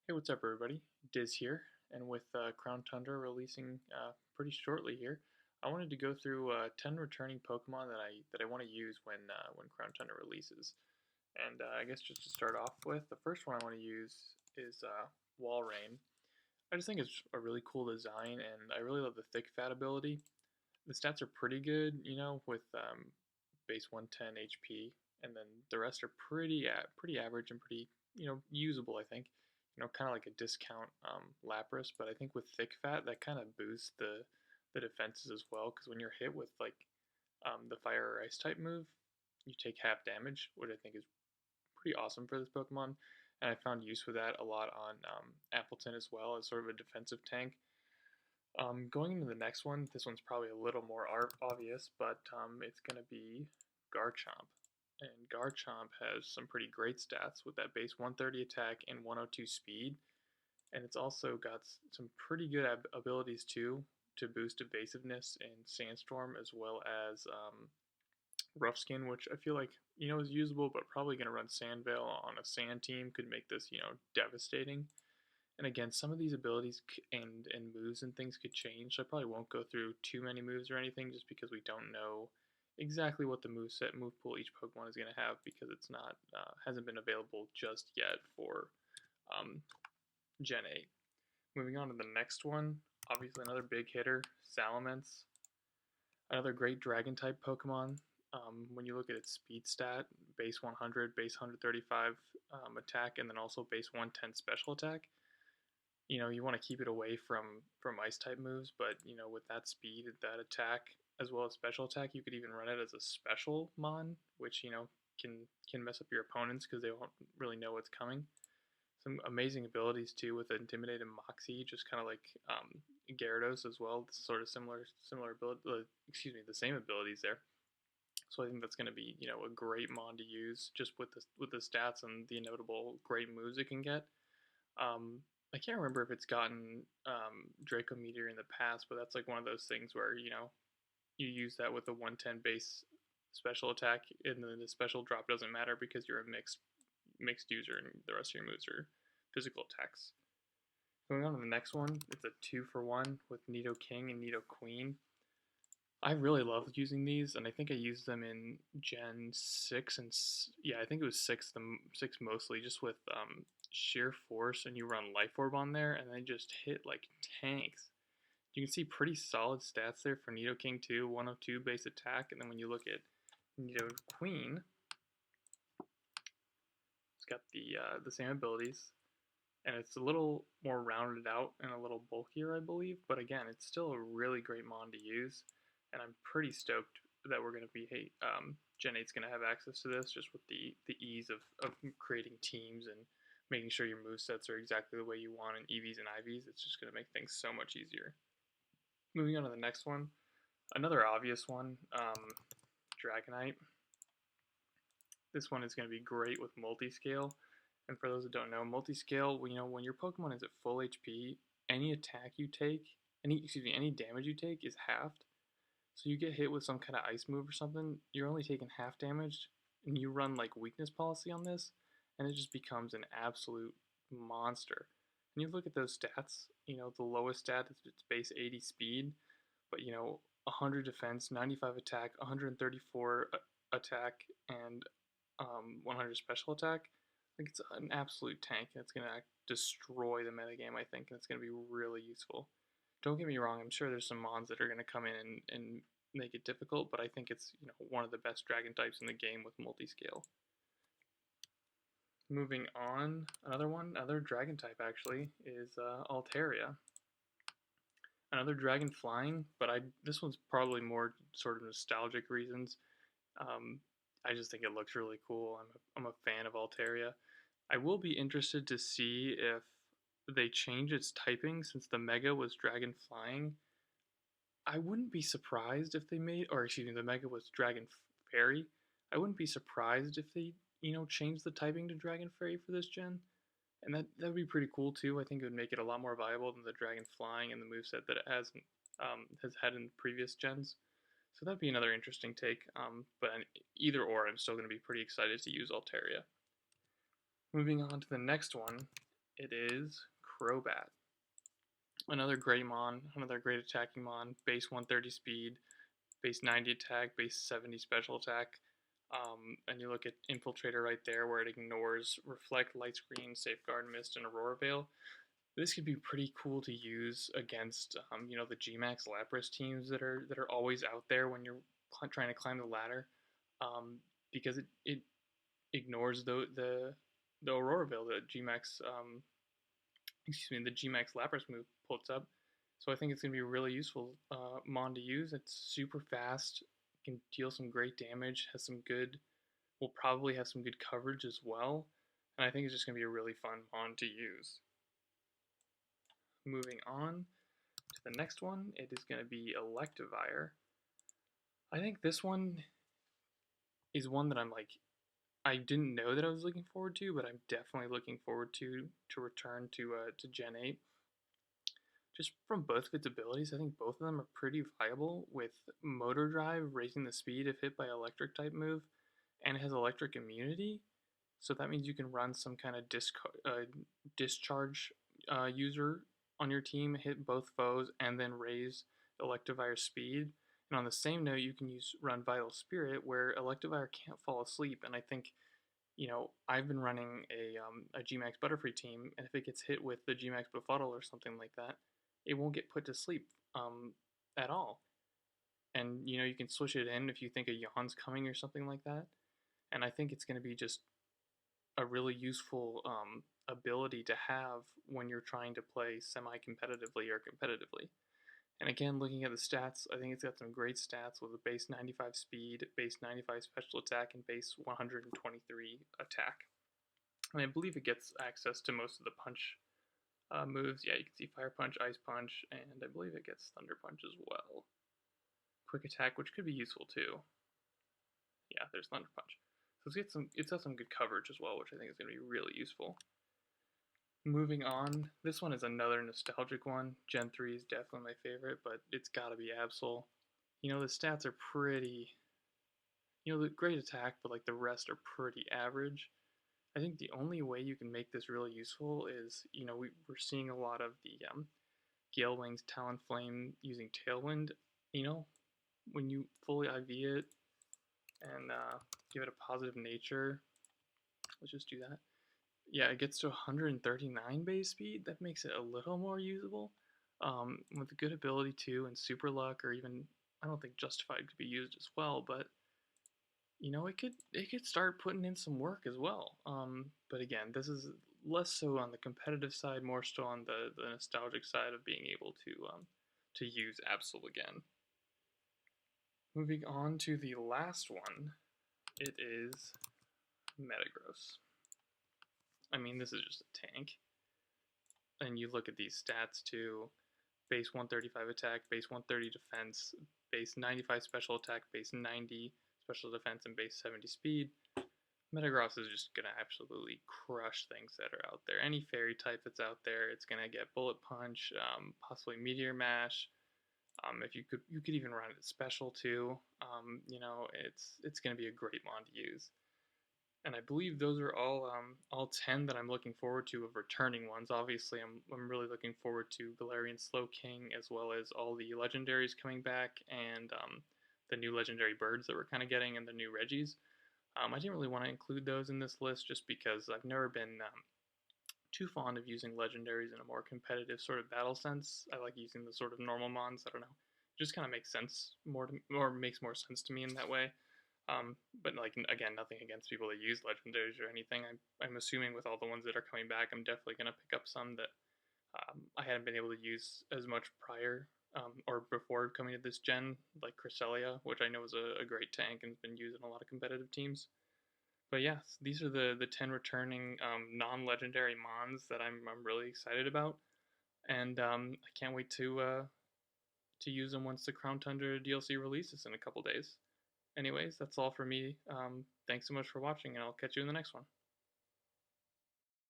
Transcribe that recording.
Hey, what's up, everybody? Diz here, and with Crown Tundra releasing pretty shortly here, I wanted to go through 10 returning Pokemon that I want to use when Crown Tundra releases. And I guess just to start off with, the first one I want to use is Walrein. I just think it's a really cool design, and I really love the thick fat ability. The stats are pretty good, with base 110 HP, and then the rest are pretty average and pretty usable. I think, kind of like a discount Lapras, but I think with thick fat that kind of boosts the defenses as well. Because when you're hit with like the fire or ice type move, you take half damage, which I think is pretty awesome for this Pokemon. And I found use for that a lot on Appleton as well as sort of a defensive tank. Going into the next one, this one's probably a little more obvious, but it's going to be Garchomp. And Garchomp has some pretty great stats with that base 130 attack and 102 speed. And it's also got some pretty good abilities too to boost evasiveness in Sandstorm as well as Rough Skin, which I feel like, is usable, but probably going to run Sandvale on a sand team could make this, devastating. And again, some of these abilities and moves and things could change. So I probably won't go through too many moves or anything just because we don't know exactly what the move pool each Pokemon is going to have because it's not hasn't been available just yet for um, Gen 8. Moving on to the next one, obviously another big hitter, Salamence. Another great dragon type Pokemon. When you look at its speed stat, base 100, base 135 attack, and then also base 110 special attack, you want to keep it away from ice type moves, but with that speed, that attack, as well as special attack, you could even run it as a special mon, which can mess up your opponents because they won't really know what's coming. Some amazing abilities too with Intimidate and Moxie, just kind of like Gyarados as well. Sort of similar ability, the same abilities there. So I think that's going to be a great mon to use just with the stats and the inevitable great moves it can get. I can't remember if it's gotten Draco Meteor in the past, but that's like one of those things where you use that with a 110 base special attack, and then the special drop doesn't matter because you're a mixed user, and the rest of your moves are physical attacks. Going on to the next one, it's a 2-for-1 with Nidoking and Nidoqueen. I really love using these, and I think I used them in Gen 6 and yeah, I think it was 6 mostly, just with sheer force, and you run Life Orb on there, and they just hit like tanks. You can see pretty solid stats there for Nidoking too, 102 base attack, and then when you look at Nidoqueen, it's got the same abilities, and it's a little more rounded out and a little bulkier, I believe. But again, it's still a really great mon to use, and I'm pretty stoked that we're going to be Gen 8's going to have access to this, just with the ease of creating teams and making sure your movesets are exactly the way you want in EVs and IVs. It's just going to make things so much easier. Moving on to the next one, another obvious one, Dragonite. This one is going to be great with multi-scale. And for those that don't know, multi-scale, when your Pokemon is at full HP, any attack you take, any damage you take is halved. So you get hit with some kind of ice move or something, you're only taking half damage, and you run like weakness policy on this, and it just becomes an absolute monster. And you look at those stats, the lowest stat is its base 80 speed, but 100 defense, 95 attack, 134 attack, and 100 special attack. Like it's an absolute tank, and it's gonna destroy the metagame, I think, and it's gonna be really useful. Don't get me wrong, I'm sure there's some mons that are gonna come in and make it difficult, but I think it's one of the best dragon types in the game with multi-scale. Moving on, another dragon type actually is Alteria. Another dragon flying, but this one's probably more sort of nostalgic reasons. I just think it looks really cool. I'm a fan of Alteria. I will be interested to see if they change its typing since the Mega was Dragon Flying. I wouldn't be surprised if they made, or excuse me, the Mega was Dragon Fairy. I wouldn't be surprised if they, changed the typing to Dragon Fairy for this gen. And that would be pretty cool too. I think it would make it a lot more viable than the Dragon Flying and the moveset that it has had in previous gens. So that'd be another interesting take. But either or, I'm still going to be pretty excited to use Alteria. Moving on to the next one, It is Crobat. Another great mon, another great attacking mon, base 130 speed, base 90 attack, base 70 special attack. And you look at Infiltrator right there where it ignores Reflect, Light Screen, Safeguard, Mist, and Aurora Veil. This could be pretty cool to use against, the Gmax Lapras teams that are always out there when you're trying to climb the ladder, because it ignores the Aurora Veil that Gmax, the Gmax Lapras move puts up. So I think it's going to be a really useful mon to use. It's super fast, can deal some great damage, will probably have some good coverage as well, and I think it's just going to be a really fun mon to use. Moving on to the next one, it is going to be Electivire. I think this one is one that I didn't know that I was looking forward to, but I'm definitely looking forward to return to Gen 8. Just from both of its abilities, I think both of them are pretty viable, with Motor Drive raising the speed if hit by electric type move, and it has electric immunity, so that means you can run some kind of discharge user on your team, hit both foes, and then raise Electivire's speed. And on the same note, you can run Vital Spirit, where Electivire can't fall asleep, and I think, I've been running a Gmax Butterfree team, and if it gets hit with the Gmax Befuddle or something like that, it won't get put to sleep at all. And, you can switch it in if you think a yawn's coming or something like that. And I think it's going to be just a really useful ability to have when you're trying to play semi-competitively or competitively. And again, looking at the stats, I think it's got some great stats with a base 95 speed, base 95 special attack, and base 123 attack. And I believe it gets access to most of the punch moves. Yeah, you can see Fire Punch, Ice Punch, and I believe it gets Thunder Punch as well. Quick Attack, which could be useful too. Yeah, there's Thunder Punch. So it's got some good coverage as well, which I think is going to be really useful. Moving on, this one is another nostalgic one. Gen 3 is definitely my favorite, but it's got to be Absol. The stats are pretty, the great attack, but the rest are pretty average. I think the only way you can make this really useful is, we're seeing a lot of the Gale Wings Talonflame using Tailwind. When you fully IV it and give it a positive nature, let's just do that. Yeah, it gets to 139 base speed. That makes it a little more usable. With good ability too, and super luck, or even, I don't think Justified could be used as well, but it could start putting in some work as well. But again, this is less so on the competitive side, more so on the nostalgic side of being able to use Absol again. Moving on to the last one, it is Metagross. I mean, this is just a tank. And you look at these stats too. Base 135 attack, base 130 defense, base 95 special attack, base 90 special defense, and base 70 speed. Metagross is just going to absolutely crush things that are out there. Any fairy type that's out there, it's going to get Bullet Punch, possibly Meteor Mash. If you could even run it special too. It's going to be a great mon to use. And I believe those are all 10 that I'm looking forward to of returning ones. Obviously, I'm really looking forward to Galarian Slowking, as well as all the legendaries coming back, and the new legendary birds that we're kind of getting, and the new Reggies. I didn't really want to include those in this list just because I've never been too fond of using legendaries in a more competitive sort of battle sense. I like using the sort of normal mons. I don't know. It just kind of makes sense makes more sense to me in that way. But again, nothing against people that use legendaries or anything. I'm assuming with all the ones that are coming back, I'm definitely going to pick up some that I hadn't been able to use as much prior or before coming to this gen, like Cresselia, which I know is a great tank and has been used in a lot of competitive teams. But yeah, these are the 10 returning non-legendary mons that I'm really excited about, and I can't wait to use them once the Crown Tundra DLC releases in a couple days. Anyways, that's all for me. Thanks so much for watching, and I'll catch you in the next one.